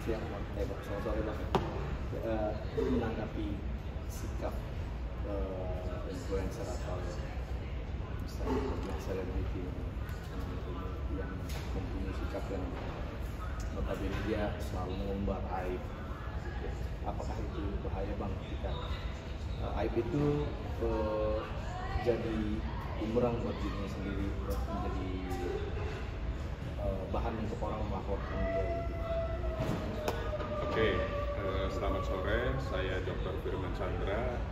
siang Bang, selamat sore Bang. Menanggapi sikap influencer atau misalnya selebriti yang mempunyai sikap yang notabene dia selalu mengumbar aib, apakah itu bahaya Bang ketika aib itu jadi bumerang buat dirinya sendiri, menjadi bahan untuk orang melaporkan dia gitu. Oke, selamat sore, saya Dr. Firman Chandra.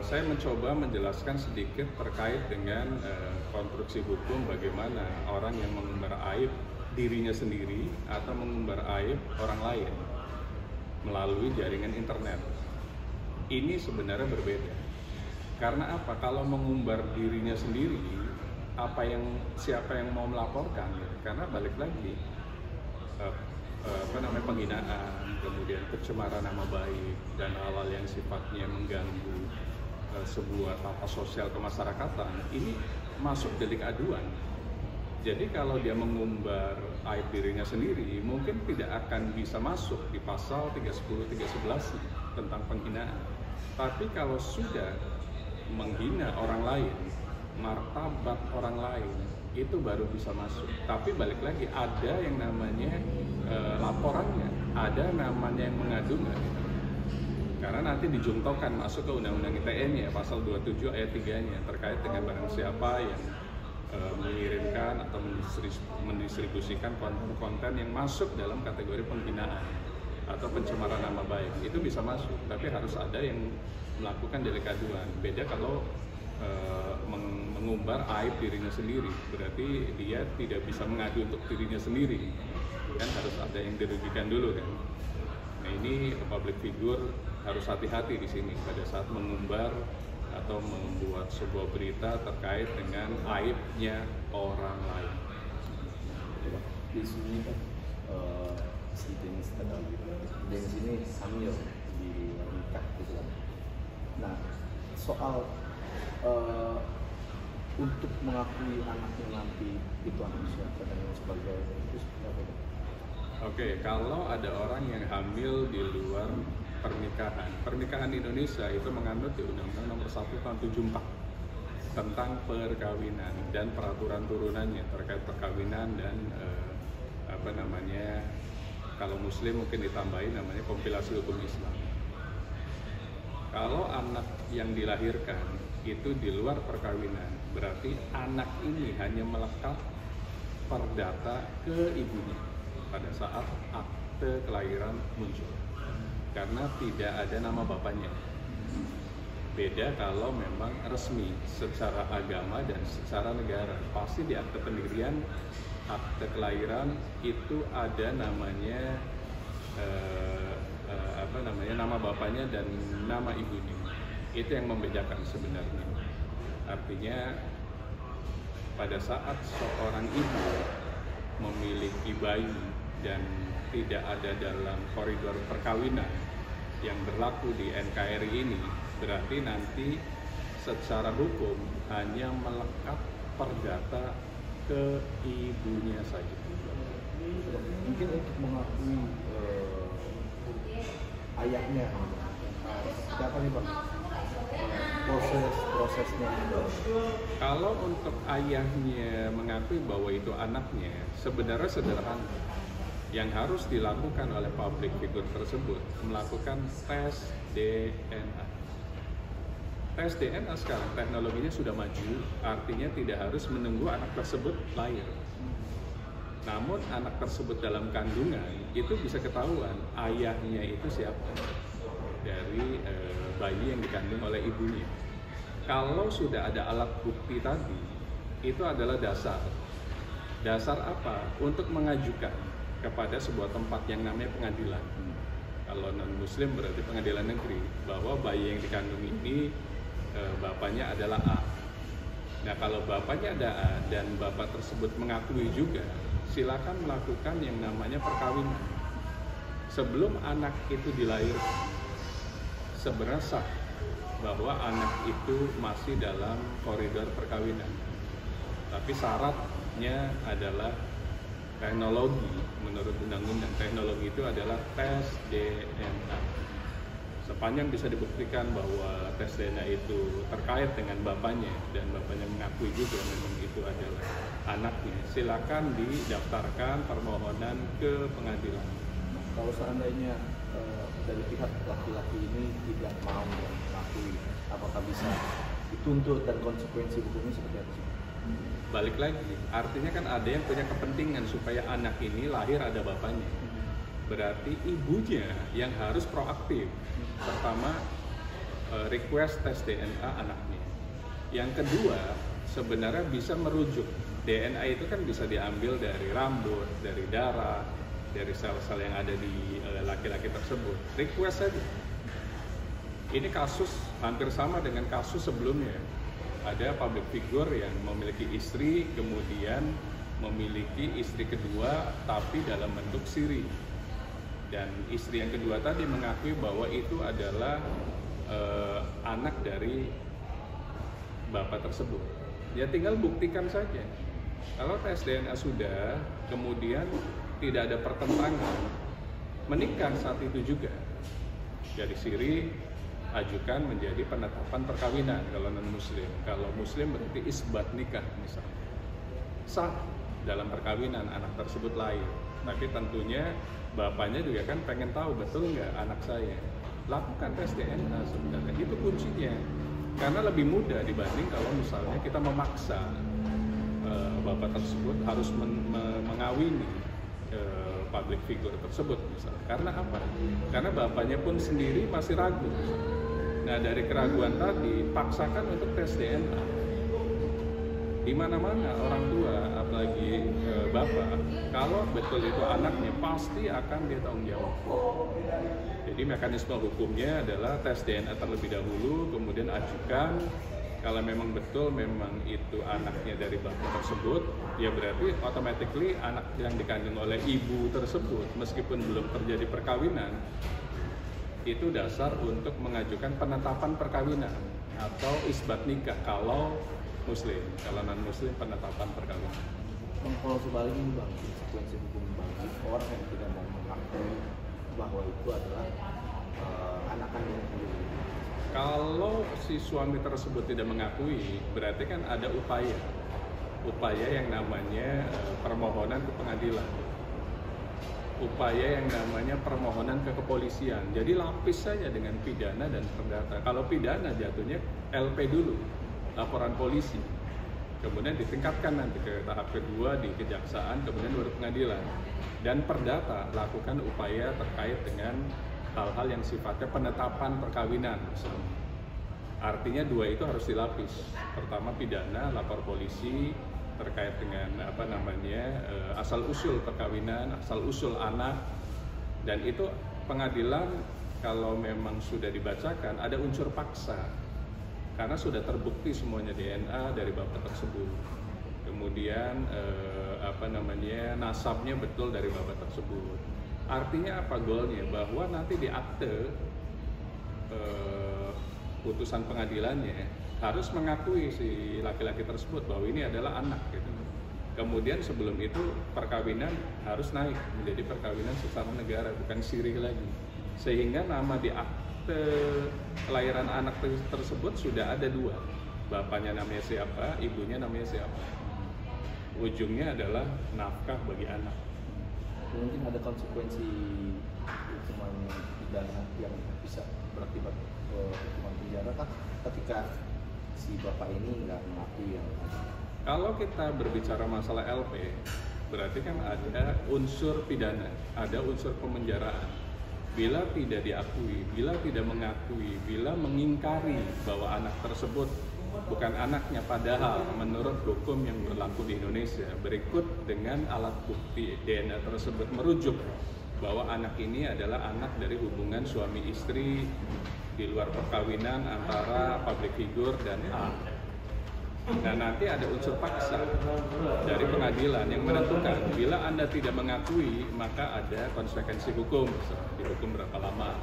Saya mencoba menjelaskan sedikit terkait dengan konstruksi hukum bagaimana orang yang mengumbar aib dirinya sendiri atau mengumbar aib orang lain melalui jaringan internet. Ini sebenarnya berbeda. Karena apa? Kalau mengumbar dirinya sendiri, siapa yang mau melaporkan? Karena balik lagi, penghinaan, kemudian pencemaran nama baik dan hal-hal yang sifatnya mengganggu sebuah tata sosial kemasyarakatan, ini masuk delik aduan. Jadi kalau dia mengumbar aib dirinya sendiri, mungkin tidak akan bisa masuk di pasal 310, 311 tentang penghinaan. Tapi kalau sudah menghina orang lain, martabat orang lain, itu baru bisa masuk. Tapi balik lagi, ada yang namanya laporannya, ada namanya yang mengadunya. Karena nanti dijungtokan masuk ke Undang-Undang ITE ya, pasal 27 ayat 3-nya terkait dengan barang siapa yang mengirimkan atau mendistribusikan konten-konten yang masuk dalam kategori penghinaan atau pencemaran nama baik. Itu bisa masuk, tapi harus ada yang melakukan delik aduan. Beda kalau mengumbar aib dirinya sendiri, berarti dia tidak bisa mengadu untuk dirinya sendiri, kan harus ada yang dirugikan dulu kan. Nah, ini public figure harus hati-hati di sini pada saat mengumbar atau membuat sebuah berita terkait dengan aibnya orang lain. Di sini kan si Dennis tadi, Dennis ini hamil di nikah gitu kan. Nah, soal untuk mengakui anaknya nanti itu anak siapa dan sebagainya itu seperti apa? Oke, kalau ada orang yang hamil di luar pernikahan Indonesia itu menganut di Undang-Undang Nomor 1 Tahun 74 tentang perkawinan dan peraturan turunannya terkait perkawinan dan kalau Muslim mungkin ditambahin namanya kompilasi hukum Islam. Kalau anak yang dilahirkan itu di luar perkawinan, berarti anak ini hanya melekat perdata ke ibunya pada saat akte kelahiran muncul, karena tidak ada nama bapaknya. Beda kalau memang resmi secara agama dan secara negara, pasti di akte pendirian, akte kelahiran itu ada namanya nama bapaknya dan nama ibunya. Itu yang membedakan sebenarnya. Artinya pada saat seorang ibu memiliki bayi dan tidak ada dalam koridor perkawinan yang berlaku di NKRI ini, berarti nanti secara hukum hanya melekat perdata ke ibunya saja. Mungkin untuk mengakui ayahnya, siapa nih Bang? Prosesnya. Kalau untuk ayahnya mengakui bahwa itu anaknya, sebenarnya sederhana. Yang harus dilakukan oleh public figure tersebut melakukan tes DNA. Tes DNA sekarang teknologinya sudah maju, artinya tidak harus menunggu anak tersebut lahir. Namun anak tersebut dalam kandungan itu bisa ketahuan ayahnya itu siapa dari bayi yang dikandung oleh ibunya. Kalau sudah ada alat bukti tadi, itu adalah dasar. Dasar apa? Untuk mengajukan kepada sebuah tempat yang namanya pengadilan. Kalau non-muslim berarti pengadilan negeri, bahwa bayi yang dikandung ini bapaknya adalah A. Nah, kalau bapaknya ada A dan bapak tersebut mengakui juga, silakan melakukan yang namanya perkawinan. Sebelum anak itu dilahirkan, sebenarnya sah bahwa anak itu masih dalam koridor perkawinan. Tapi syaratnya adalah teknologi, menurut undang-undang teknologi itu adalah tes DNA. Sepanjang bisa dibuktikan bahwa tes DNA itu terkait dengan bapaknya dan bapaknya mengakui juga memang itu adalah anaknya, silakan didaftarkan permohonan ke pengadilan. Kalau seandainya dari pihak laki-laki ini tidak mau mengakui, apakah bisa dituntut dan konsekuensi hukumnya seperti apa sih? Balik lagi, artinya kan ada yang punya kepentingan supaya anak ini lahir ada bapaknya. Berarti ibunya yang harus proaktif. Pertama, request tes DNA anaknya. Yang kedua, sebenarnya bisa merujuk. DNA itu kan bisa diambil dari rambut, dari darah, dari sel-sel yang ada di laki-laki tersebut. Request saja. Ini kasus hampir sama dengan kasus sebelumnya. Ada public figure yang memiliki istri, kemudian memiliki istri kedua, tapi dalam bentuk siri. Dan istri yang kedua tadi mengakui bahwa itu adalah anak dari bapak tersebut. Ya tinggal buktikan saja. Kalau tes DNA sudah, kemudian tidak ada pertentangan, menikah saat itu juga. Jadi siri ajukan menjadi penetapan perkawinan kalau non muslim. Kalau muslim berarti isbat nikah misalnya. Sah dalam perkawinan anak tersebut lahir. Tapi tentunya bapaknya juga kan pengen tahu betul nggak anak saya. Lakukan tes DNA sebenarnya, itu kuncinya. Karena lebih mudah dibanding kalau misalnya kita memaksa bapak tersebut harus mengawini public figure tersebut misalnya. Karena apa? Karena bapaknya pun sendiri masih ragu. Nah dari keraguan tadi, paksakan untuk tes DNA. Di mana-mana orang tua, apalagi bapak, kalau betul itu anaknya pasti akan dia tanggung jawab. Jadi mekanisme hukumnya adalah tes DNA terlebih dahulu, kemudian ajukan. Kalau memang betul memang itu anaknya dari bapak tersebut, ya berarti automatically anak yang dikandung oleh ibu tersebut, meskipun belum terjadi perkawinan, itu dasar untuk mengajukan penetapan perkawinan atau isbat nikah kalau muslim, kalau non muslim penetapan perkawinan. Kalau sebaliknya bang, konsekuensi hukum bagi orang yang tidak mau mengakui bahwa itu adalah anak kandung sendiri. Kalau si suami tersebut tidak mengakui, berarti kan ada upaya yang namanya permohonan ke pengadilan, upaya yang namanya permohonan ke kepolisian. Jadi lapis saja dengan pidana dan perdata. Kalau pidana jatuhnya LP dulu, laporan polisi, kemudian ditingkatkan nanti ke tahap kedua di kejaksaan, kemudian baru pengadilan. Dan perdata lakukan upaya terkait dengan hal-hal yang sifatnya penetapan perkawinan. Artinya dua itu harus dilapis. Pertama pidana, lapor polisi terkait dengan asal usul perkawinan, asal usul anak, dan itu pengadilan kalau memang sudah dibacakan ada unsur paksa. Karena sudah terbukti semuanya DNA dari bapak tersebut. Kemudian nasabnya betul dari bapak tersebut. Artinya apa goalnya? Bahwa nanti di akte putusan pengadilannya harus mengakui si laki-laki tersebut bahwa ini adalah anak gitu. Kemudian sebelum itu perkawinan harus naik menjadi perkawinan secara negara, bukan siri lagi. Sehingga nama di akte kelahiran anak tersebut sudah ada dua, bapaknya namanya siapa, ibunya namanya siapa. Ujungnya adalah nafkah bagi anak. Mungkin ada konsekuensi hukuman pidana yang bisa berakibat hukuman penjara kan ketika si bapak ini nggak mengakui yang ada. Kalau kita berbicara masalah LP, berarti kan ada unsur pidana, ada unsur pemenjaraan. Bila tidak diakui, bila tidak mengakui, bila mengingkari bahwa anak tersebut bukan anaknya, padahal menurut hukum yang berlaku di Indonesia, berikut dengan alat bukti DNA tersebut merujuk bahwa anak ini adalah anak dari hubungan suami istri di luar perkawinan antara public figure dan A. Nah nanti ada unsur paksa dari pengadilan yang menentukan bila Anda tidak mengakui maka ada konsekuensi hukum, dihukum berapa lama.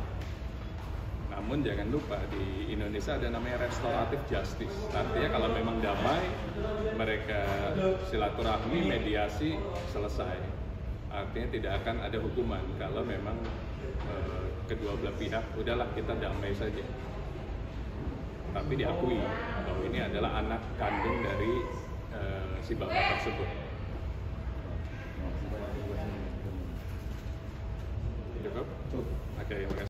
Namun jangan lupa di Indonesia ada namanya restoratif justice. Artinya kalau memang damai, mereka silaturahmi, mediasi, selesai. artinya tidak akan ada hukuman kalau memang kedua belah pihak udahlah kita damai saja. Tapi diakui bahwa ini adalah anak kandung dari si bapak tersebut. Cukup? Cukup. Oke, terima kasih.